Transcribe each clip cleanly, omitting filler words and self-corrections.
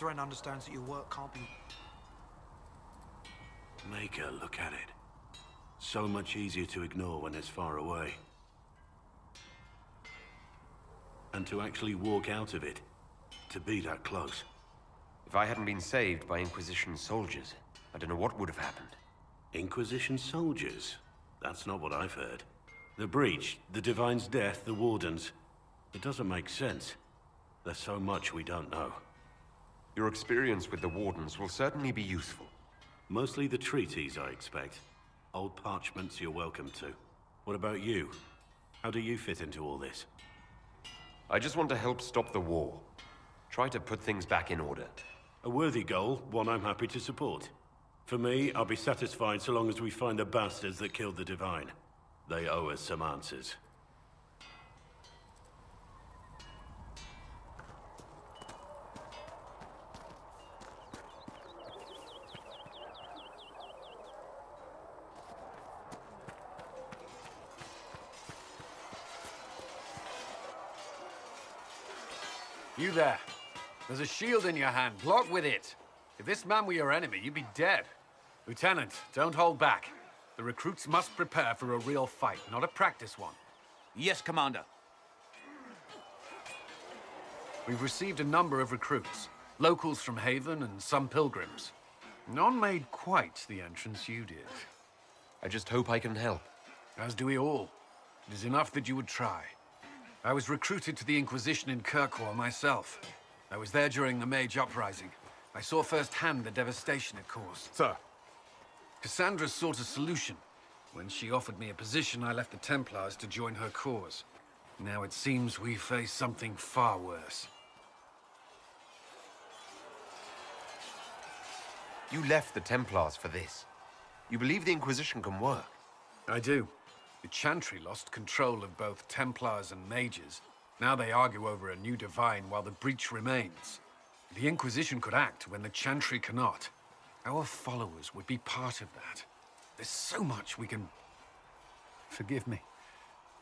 Thran understands that your work can't be... Make her look at it. So much easier to ignore when it's far away. And to actually walk out of it. To be that close. If I hadn't been saved by Inquisition soldiers, I don't know what would have happened. Inquisition soldiers? That's not what I've heard. The Breach, the Divine's death, the Wardens. It doesn't make sense. There's so much we don't know. Your experience with the Wardens will certainly be useful. Mostly the treaties, I expect. Old parchments you're welcome to. What about you? How do you fit into all this? I just want to help stop the war. Try to put things back in order. A worthy goal, one I'm happy to support. For me, I'll be satisfied so long as we find the bastards that killed the Divine. They owe us some answers. You there. There's a shield in your hand. Block with it. If this man were your enemy, you'd be dead. Lieutenant, don't hold back. The recruits must prepare for a real fight, not a practice one. Yes, Commander. We've received a number of recruits. Locals from Haven and some pilgrims. None made quite the entrance you did. I just hope I can help. As do we all. It is enough that you would try. I was recruited to the Inquisition in Kirkwall myself. I was there during the Mage Uprising. I saw firsthand the devastation it caused. Sir. Cassandra sought a solution. When she offered me a position, I left the Templars to join her cause. Now it seems we face something far worse. You left the Templars for this. You believe the Inquisition can work? I do. The Chantry lost control of both Templars and Mages. Now they argue over a new Divine while the breach remains. The Inquisition could act when the Chantry cannot. Our followers would be part of that. There's so much we can... Forgive me.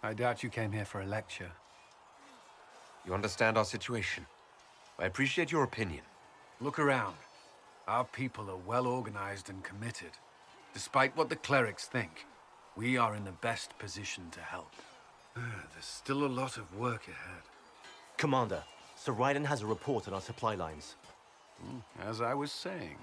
I doubt you came here for a lecture. You understand our situation. I appreciate your opinion. Look around. Our people are well organized and committed. Despite what the clerics think, we are in the best position to help. There's still a lot of work ahead. Commander, Sir Raiden has a report on our supply lines. As I was saying.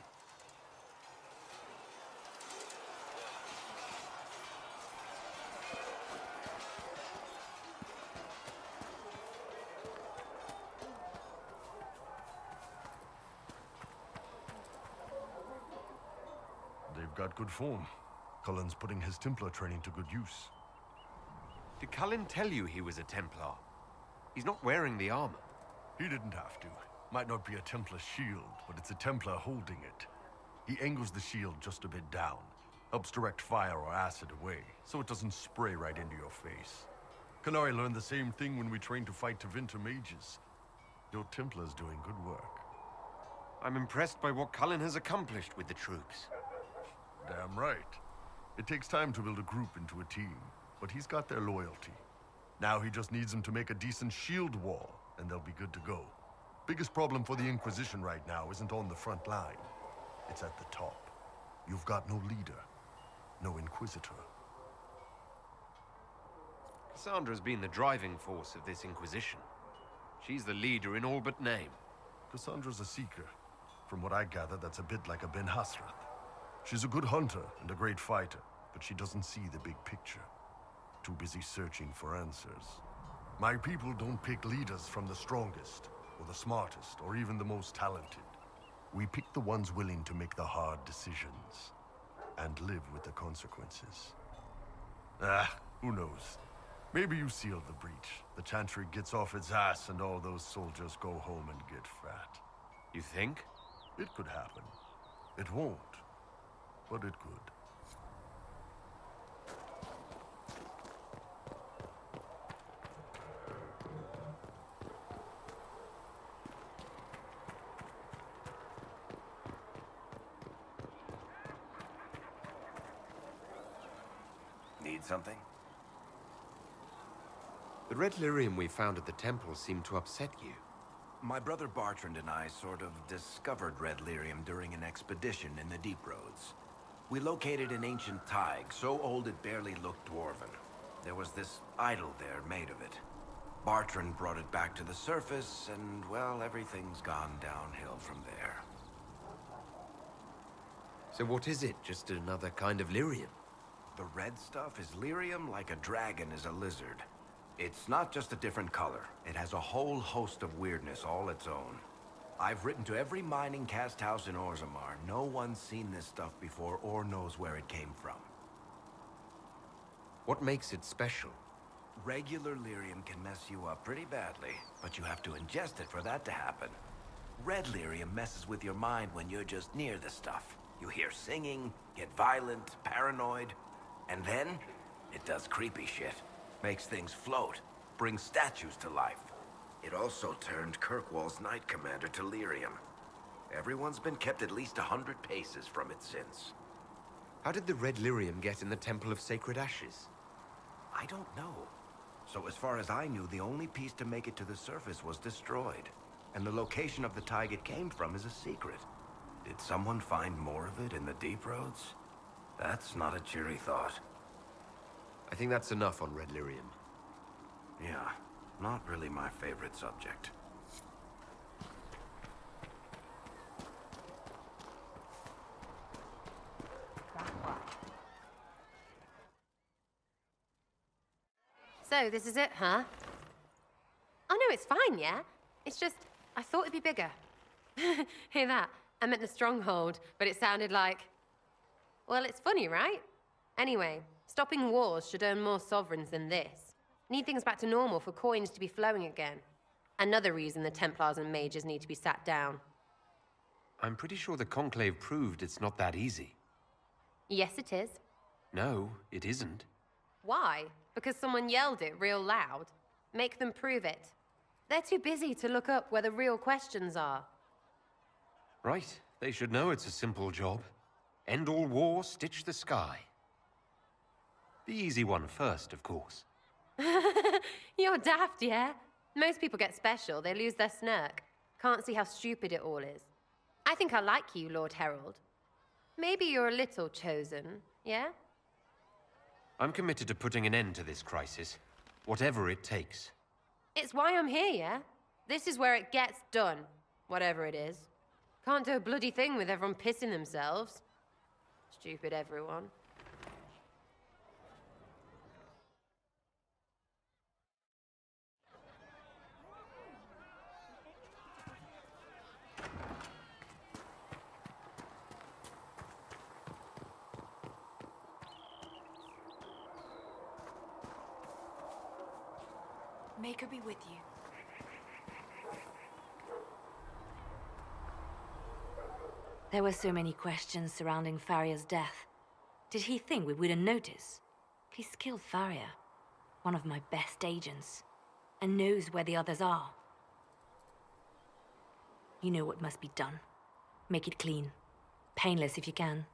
They've got good form. Cullen's putting his Templar training to good use. Did Cullen tell you he was a Templar? He's not wearing the armor. He didn't have to. Might not be a Templar shield, but it's a Templar holding it. He angles the shield just a bit down. Helps direct fire or acid away, so it doesn't spray right into your face. Kanari learned the same thing when we trained to fight Tevinter mages. Your Templar's doing good work. I'm impressed by what Cullen has accomplished with the troops. Damn right. It takes time to build a group into a team, but he's got their loyalty. Now he just needs them to make a decent shield wall, and they'll be good to go. Biggest problem for the Inquisition right now isn't on the front line. It's at the top. You've got no leader, no Inquisitor. Cassandra's been the driving force of this Inquisition. She's the leader in all but name. Cassandra's a seeker. From what I gather, that's a bit like a Ben Hasrath. She's a good hunter and a great fighter, but she doesn't see the big picture. Too busy searching for answers. My people don't pick leaders from the strongest, or the smartest, or even the most talented. We pick the ones willing to make the hard decisions, and live with the consequences. Who knows? Maybe you sealed the breach. The Chantry gets off its ass and all those soldiers go home and get fat. You think? It could happen. It won't. But it could. Need something? The red lyrium we found at the temple seemed to upset you. My brother Bartrand and I sort of discovered red lyrium during an expedition in the Deep Roads. We located an ancient thaig, so old it barely looked dwarven. There was this idol there made of it. Bartrand brought it back to the surface, and, well, everything's gone downhill from there. So what is it? Just another kind of lyrium? The red stuff is lyrium like a dragon is a lizard. It's not just a different color. It has a whole host of weirdness all its own. I've written to every mining cast house in Orzammar. No one's seen this stuff before or knows where it came from. What makes it special? Regular lyrium can mess you up pretty badly, but you have to ingest it for that to happen. Red lyrium messes with your mind when you're just near the stuff. You hear singing, get violent, paranoid, and then it does creepy shit. Makes things float, brings statues to life. It also turned Kirkwall's Knight Commander to lyrium. Everyone's been kept at least 100 paces from it since. How did the red lyrium get in the Temple of Sacred Ashes? I don't know. So as far as I knew, the only piece to make it to the surface was destroyed. And the location of the thaig it came from is a secret. Did someone find more of it in the Deep Roads? That's not a cheery thought. I think that's enough on red lyrium. Yeah, not really my favorite subject. So, this is it, huh? Oh no, it's fine, yeah? It's just, I thought it'd be bigger. Hear that? I meant the stronghold, but it sounded like... Well, it's funny, right? Anyway, stopping wars should earn more sovereigns than this. Need things back to normal for coins to be flowing again. Another reason the Templars and mages need to be sat down. I'm pretty sure the Conclave proved it's not that easy. Yes, it is. No, it isn't. Why? Because someone yelled it real loud? Make them prove it. They're too busy to look up where the real questions are. Right, they should know it's a simple job. End all war, stitch the sky. The easy one first, of course. You're daft, yeah? Most people get special, they lose their snark. Can't see how stupid it all is. I think I like you, Lord Herald. Maybe you're a little chosen, yeah? I'm committed to putting an end to this crisis, whatever it takes. It's why I'm here, yeah? This is where it gets done, whatever it is. Can't do a bloody thing with everyone pissing themselves. Stupid everyone. Maker be with you. There were so many questions surrounding Farria's death. Did he think we wouldn't notice? He's killed Farria, one of my best agents, and knows where the others are. You know what must be done. Make it clean. Painless if you can.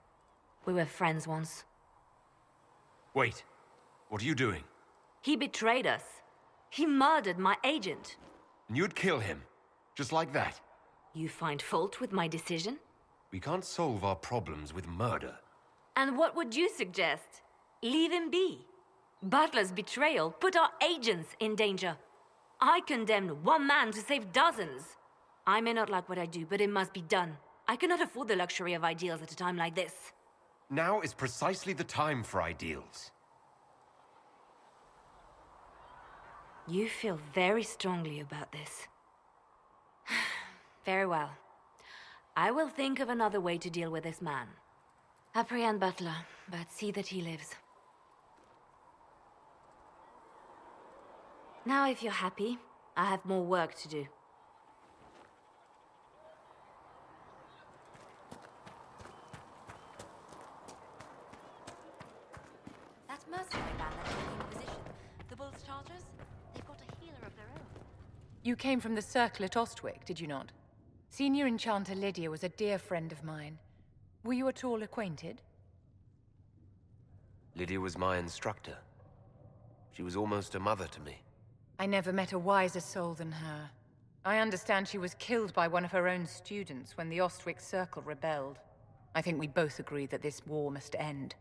We were friends once. Wait, what are you doing? He betrayed us. He murdered my agent. And you'd kill him, just like that? You find fault with my decision? We can't solve our problems with murder. And what would you suggest? Leave him be. Butler's betrayal put our agents in danger. I condemned one man to save dozens. I may not like what I do, but it must be done. I cannot afford the luxury of ideals at a time like this. Now is precisely the time for ideals. You feel very strongly about this. Very well. I will think of another way to deal with this man. Apprehend Butler, but see that he lives. Now, if you're happy, I have more work to do. That mercenary band that joined the Inquisition, the Bull's Chargers, they've got a healer of their own. You came from the Circle at Ostwick, did you not? Senior Enchanter Lydia was a dear friend of mine. Were you at all acquainted? Lydia was my instructor. She was almost a mother to me. I never met a wiser soul than her. I understand she was killed by one of her own students when the Ostwick Circle rebelled. I think we both agree that this war must end.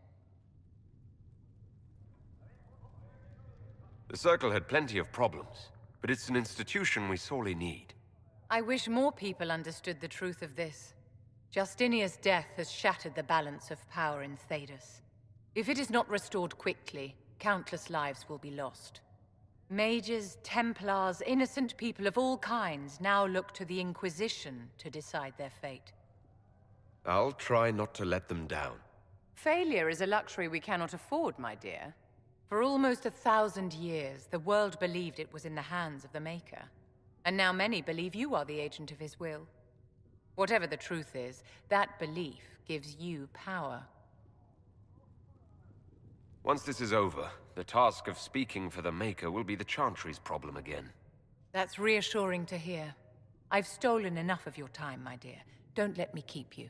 The Circle had plenty of problems, but it's an institution we sorely need. I wish more people understood the truth of this. Justinia's death has shattered the balance of power in Thedas. If it is not restored quickly, countless lives will be lost. Mages, Templars, innocent people of all kinds now look to the Inquisition to decide their fate. I'll try not to let them down. Failure is a luxury we cannot afford, my dear. For almost 1,000 years, the world believed it was in the hands of the Maker. And now many believe you are the agent of his will. Whatever the truth is, that belief gives you power. Once this is over, the task of speaking for the Maker will be the Chantry's problem again. That's reassuring to hear. I've stolen enough of your time, my dear. Don't let me keep you.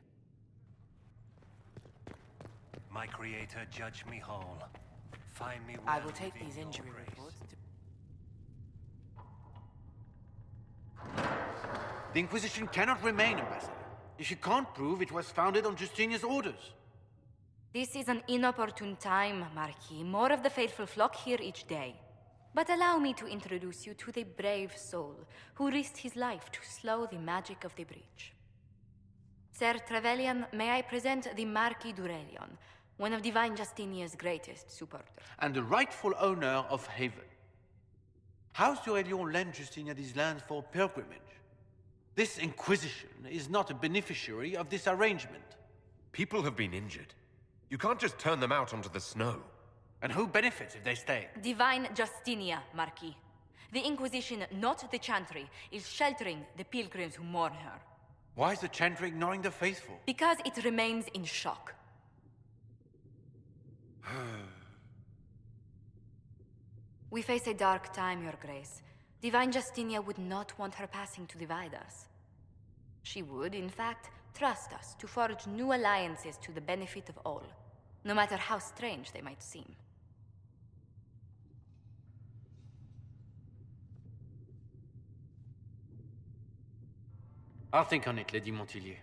My creator, judge me whole. Find me I will take these injury reports to... The Inquisition cannot remain, Ambassador, if you can't prove it was founded on Justinia's orders. This is an inopportune time, Marquis. More of the faithful flock here each day. But allow me to introduce you to the brave soul who risked his life to slow the magic of the breach. Sir Trevelyan, may I present the Marquis d'Aurelion, one of Divine Justinia's greatest supporters. And the rightful owner of Haven. House d'Aurelion lent Justinia these lands for pilgrimage. This Inquisition is not a beneficiary of this arrangement. People have been injured. You can't just turn them out onto the snow. And who benefits if they stay? Divine Justinia, Marquis. The Inquisition, not the Chantry, is sheltering the pilgrims who mourn her. Why is the Chantry ignoring the faithful? Because it remains in shock. We face a dark time, Your Grace. Divine Justinia would not want her passing to divide us. She would, in fact, trust us to forge new alliances to the benefit of all, no matter how strange they might seem. I'll think on it, Lady Montilyet.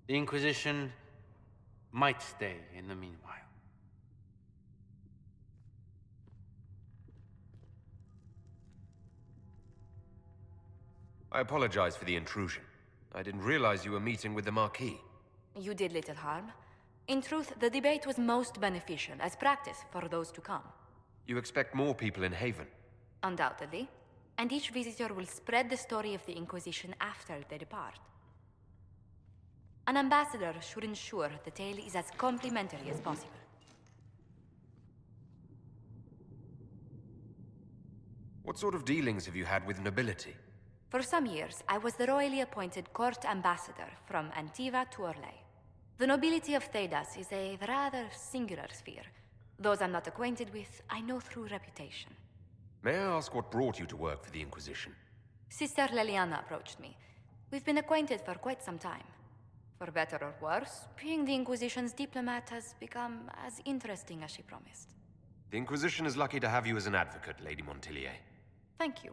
The Inquisition might stay in the meanwhile. I apologize for the intrusion. I didn't realize you were meeting with the Marquis. You did little harm. In truth, the debate was most beneficial as practice for those to come. You expect more people in Haven? Undoubtedly. And each visitor will spread the story of the Inquisition after they depart. An ambassador should ensure the tale is as complimentary as possible. What sort of dealings have you had with nobility? For some years, I was the royally appointed court ambassador from Antiva to Orlais. The nobility of Thedas is a rather singular sphere. Those I'm not acquainted with, I know through reputation. May I ask what brought you to work for the Inquisition? Sister Leliana approached me. We've been acquainted for quite some time. For better or worse, being the Inquisition's diplomat has become as interesting as she promised. The Inquisition is lucky to have you as an advocate, Lady Montilyet. Thank you.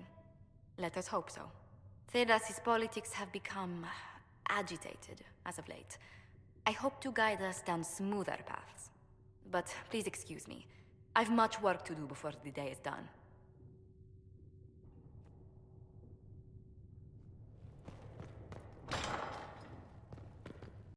Let us hope so. Thedas's politics have become agitated as of late. I hope to guide us down smoother paths. But please excuse me. I've much work to do before the day is done.